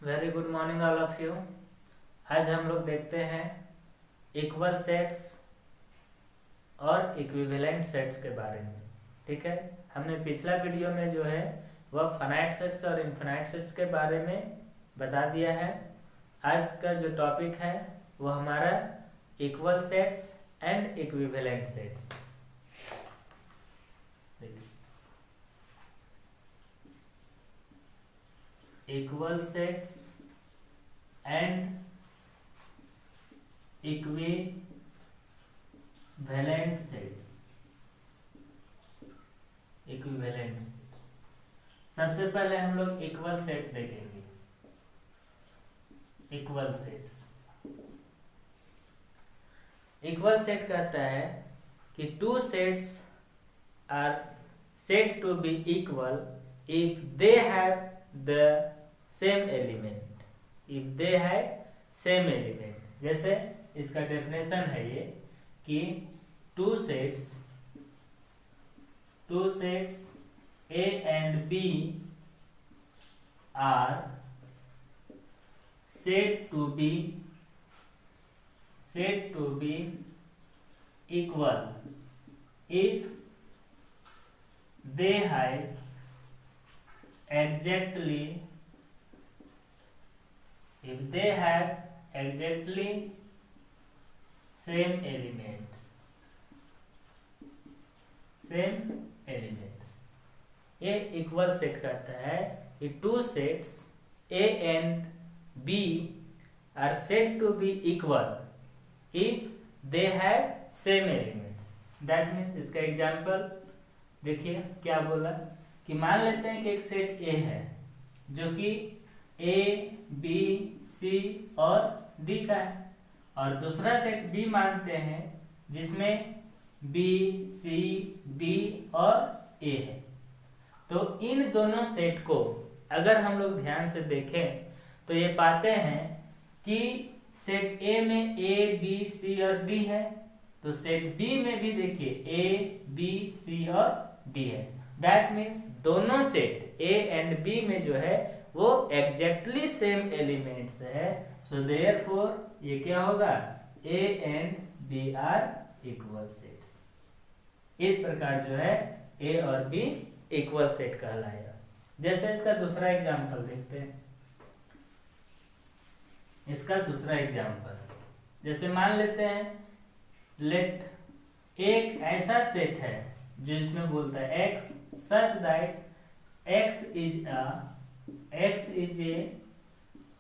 Very good morning all of you. आज हम लोग देखते हैं इक्वल सेट्स और इक्विवेलेंट सेट्स के बारे में। ठीक है, हमने पिछला वीडियो में जो है वह फाइनाइट सेट्स और इनफाइनाइट सेट्स के बारे में बता दिया है। आज का जो टॉपिक है वो हमारा equal sets and equivalent sets. Equal sets and equivalent sets. Equivalent sets सबसे पहले हम लोग इक्वल सेट देखेंगे। इक्वल सेट्स, इक्वल सेट कहता है कि two sets are said to be equal if they have the same element। if they have same element, जैसे इसका डेफिनेशन है ये कि two sets A and B are said to be equal if they have exactly same elements। ये equal set कहता है कि two sets A and B are said to be equal if they have same elements। That means इसका example देखिए क्या बोला कि मान लेते हैं कि एक सेट A है जो कि A, B, C और D का है, और दूसरा सेट B मानते हैं जिसमें B, C, D और A है। तो इन दोनों सेट को अगर हम लोग ध्यान से देखें तो ये पाते हैं कि सेट A में A, B, C और D है, तो सेट B में भी देखिए A, B, C और D है। दैट मीन्स दोनों सेट A एंड B में जो है वो एग्जैक्टली सेम एलिमेंट्स है। सो देयरफॉर ये क्या होगा, A and B are equal sets. इस प्रकार जो है A और B इक्वल सेट कहलाएगा। जैसे इसका दूसरा एग्जांपल देखते हैं। इसका दूसरा एग्जांपल जैसे मान लेते हैं, लेट एक ऐसा सेट है जो इसमें बोलता है x such that x is a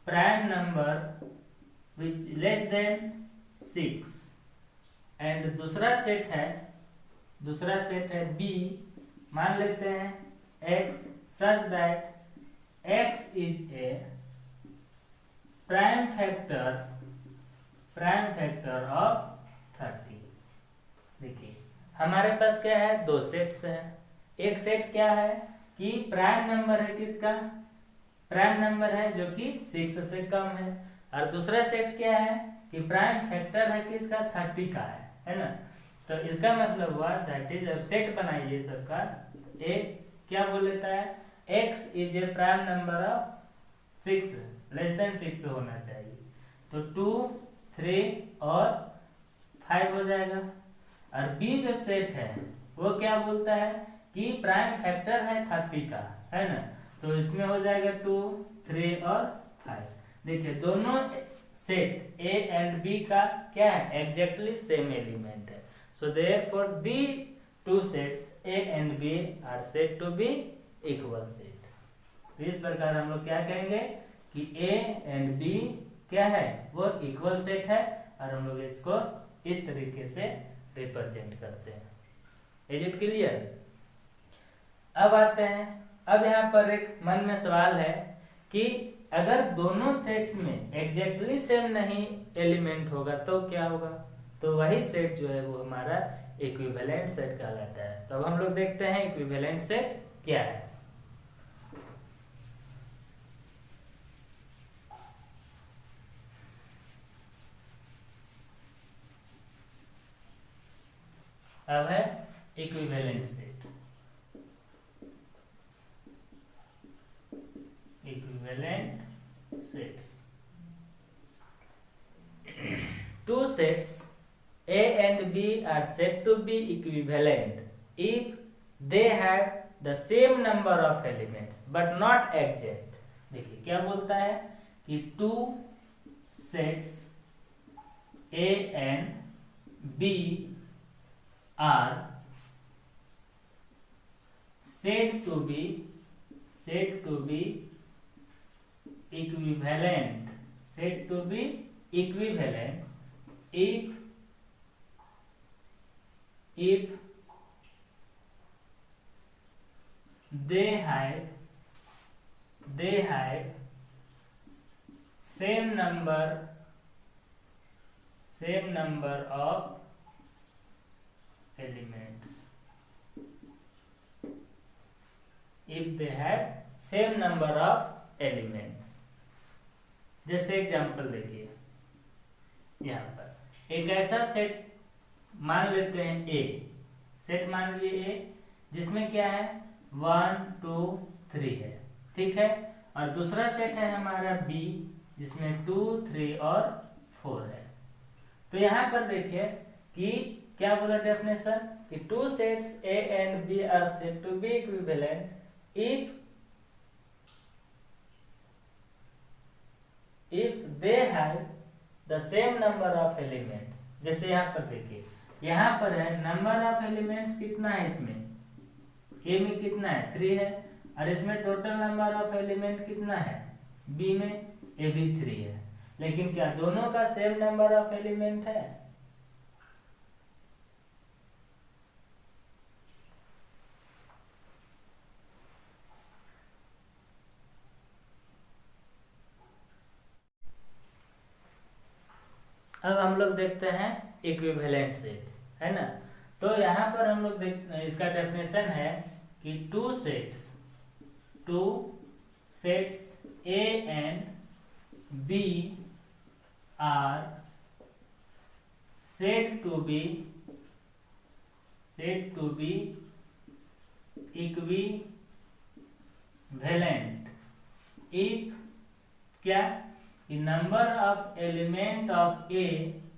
prime number which less than 6, and दूसरा सेट है b, मान लेते हैं x such that x is a prime factor of 30। देखिए हमारे पास क्या है, दो सेट्स हैं। एक सेट क्या है कि प्राइम नंबर है, किसका प्राइम नंबर है जो कि 6 से कम है, और दूसरा सेट क्या है कि प्राइम फैक्टर है किसका 30 का है ना। तो इसका मतलब हुआ दैट इज, अब सेट बनाइए सबका, ए क्या बोल लेता है, x is a prime number of 6 less than 6 होना चाहिए, तो 2, 3 और 5 हो जाएगा। और B जो सेट है वो क्या बोलता है कि प्राइम फैक्टर है 30 का, है ना, तो इसमें हो जाएगा 2, 3 और 5। देखिए दोनों सेट A एंड B का क्या है, एग्जैक्टली सेम एलिमेंट है। So therefore the two sets A and B are said to be equal set. तो इस प्रकार हम लोग क्या कहेंगे कि A एंड B क्या है, वो इक्वल सेट है, और हम लोग इसको इस तरीके से रिप्रेजेंट करते हैं। Is it clear? अब आते हैं, अब यहाँ पर एक मन में सवाल है कि अगर दोनों सेट्स में एग्जैक्टली सेम नहीं एलिमेंट होगा तो क्या होगा, तो वही सेट जो है वो हमारा इक्विवेलेंट सेट कहलाता है। तो अब हम लोग देखते हैं इक्विवेलेंट सेट क्या है। अब है equivalent set. Equivalent set are said to be equivalent if they have the same number of elements but not exact। देखिए क्या बोलता है कि two sets A and B are said to be equivalent if they have same number of elements। if they have same number of elements। जैसे example देखिए, यहाँ पर एक ऐसा सेट मान लेते हैं ए, सेट मान लिए ए जिसमें क्या है 1 2 3 है, ठीक है। और दूसरा सेट है हमारा बी जिसमें 2 3 और 4 है। तो यहाँ पर देखिए कि क्या बोला डेफिनेशन कि two sets A and B are said to be equivalent if they have the same number of elements। जैसे यहाँ पर देखिए, यहाँ पर है नंबर ऑफ एलिमेंट्स कितना है, इसमें ए में कितना है 3 है, और इसमें टोटल नंबर ऑफ एलिमेंट कितना है बी में, ए भी 3 है। लेकिन क्या दोनों का सेम नंबर ऑफ एलिमेंट है? अब हम लोग देखते हैं इक्विवेलेंट सेट्स, है ना। तो यहाँ पर हम लोग इसका डेफिनेशन है कि two sets A and B are said to be equivalent if क्या कि number of element of A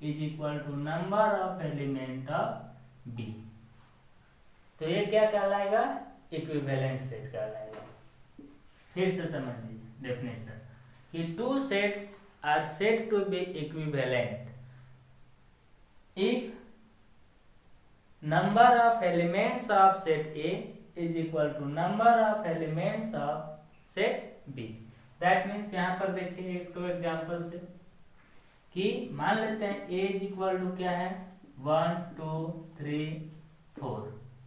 is equal to number of element of B. तो ये क्या कहलाएगा, इक्विवेलेंट सेट कहलाएगा। फिर से समझिए डेफिनेशन कि two sets are said to be equivalent if number of elements of set A is equal to number of elements of set B। That means यहाँ पर देखिए इसको एग्जांपल से कि मान लेते हैं A is equal to क्या है 1 2 3 4,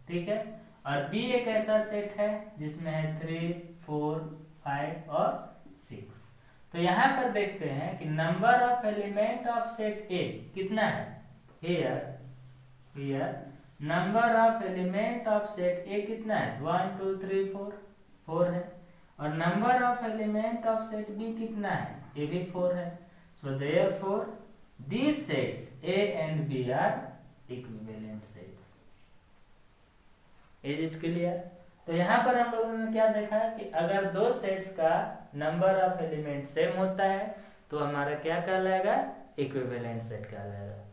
ठीक है। और B एक ऐसा सेट है जिसमें है 3 4 5 और 6। तो यहाँ पर देखते हैं कि number of element of set A कितना है, here number of element of set A कितना है 1 2 3 4 है, और number of element of set B कितना है, ये भी 4 है। So therefore these sets A and B are equivalent sets। Is it clear? तो यहाँ पर हम लोगों ने क्या देखा कि अगर दो सेट्स का नंबर ऑफ एलिमेंट सेम होता है तो हमारा क्या कहलाएगा, इक्विवेलेंट सेट कहलाएगा।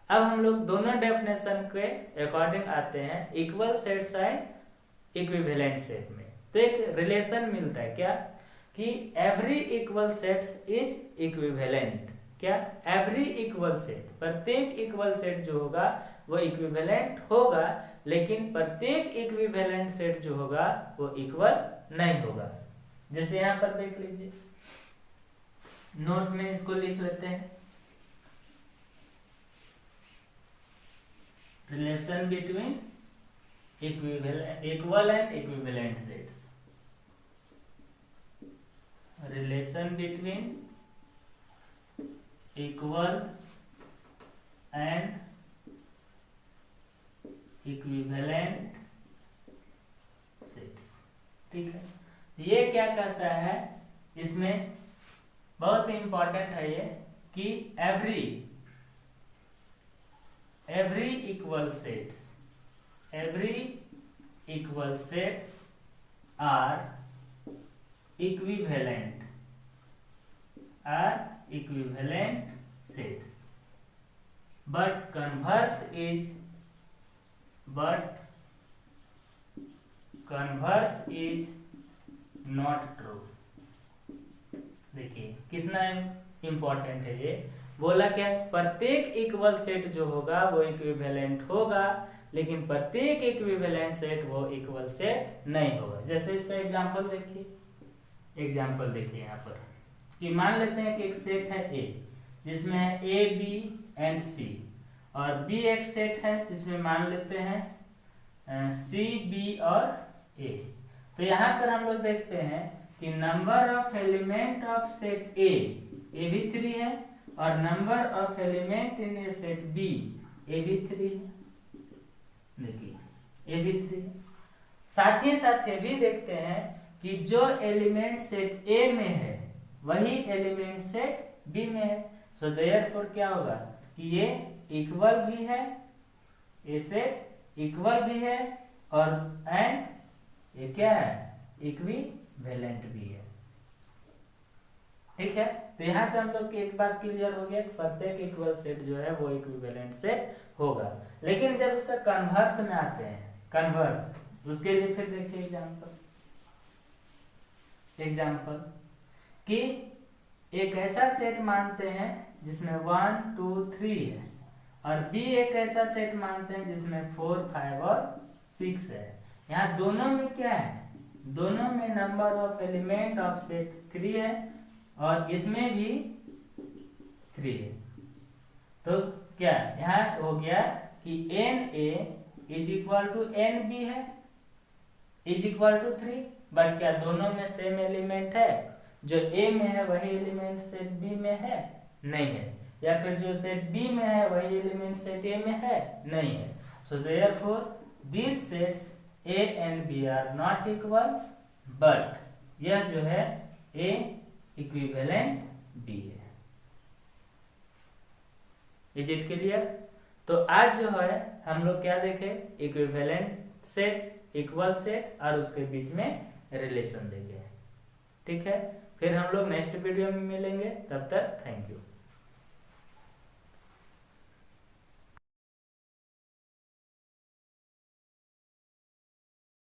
अब हम लोग दोनों डेफिनेशन के अकॉर्डिंग आते हैं equal sets and equivalent set में। तो एक रिलेशन मिलता है क्या कि every equal sets is equivalent. क्या एवरी इक्वल सेट, प्रत्येक इक्वल सेट जो होगा वो इक्विवेलेंट होगा, लेकिन प्रत्येक इक्विवेलेंट सेट जो होगा वो इक्वल नहीं होगा। जैसे यहाँ पर देख लीजिए, नोट में इसको लिख लेते हैं, relation between equal and equivalent sets। relation between equal and equivalent sets, ठीक है। ये क्या कहता है, इसमें बहुत इंपॉर्टेंट है ये कि every equal sets are equivalent sets, but converse is but converse is not true. देखिए कितना इंपॉर्टेंट है ये। बोला क्या, प्रत्येक इक्वल सेट जो होगा वो इक्विवेलेंट होगा, लेकिन प्रत्येक इक्विवेलेंट सेट वो इक्वल सेट नहीं होगा। जैसे इसका एग्जांपल देखिए, यहाँ पर कि मान लेते हैं कि एक सेट है ए जिसमें है ए बी एंड सी, और बी एक सेट है जिसमें मान लेते हैं सी बी और ए। तो यहाँ पर हम लोग देखते हैं कि number of element of set A भी 3 है, और number of element in a set B भी 3 है। देखिए ए भी 3 है। साथ ही साथ ये भी देखते हैं कि जो एलिमेंट सेट ए में है वही एलिमेंट सेट बी में है। सो देयरफॉर क्या होगा कि ये इक्वल भी है, ए सेट इक्वल भी है, और एंड ये क्या है, इक्विवेलेंट भी है। ठीक है, तो यहां से हम लोग की एक बात क्लियर हो गया कि प्रत्येक इक्वल सेट जो है वो इक्विवेलेंट सेट होगा। लेकिन जब इसका कन्वर्स में आते हैं, कन्वर्स, उसके लिए फिर देखिए एग्जाम्पल कि एक ऐसा सेट मानते हैं जिसमें 1 2 3 है, और बी एक ऐसा सेट मानते हैं जिसमें 4 5 और 6 है। यहाँ दोनों में क्या है, दोनों में number of element of set 3 है, और इसमें भी 3 है। तो क्या यहाँ हो गया कि n A is equal to n B है, इज इक्वल टू 3, बट क्या दोनों में सेम एलिमेंट है? जो ए में है वही एलिमेंट सेट बी में है? नहीं है। या फिर जो सेट बी में है वही एलिमेंट सेट ए में है? नहीं है। So therefore these sets A and B are not equal, but यह जो है ए इक्विवेलेंट बी है। Is it clear? तो आज जो है हम लोग क्या देखे, इक्विवेलेंट सेट, इक्वल सेट और उसके बीच में रिलेशन देखे। ठीक है, फिर हम लोग नेक्स्ट वीडियो में मिलेंगे, तब तक थैंक यू।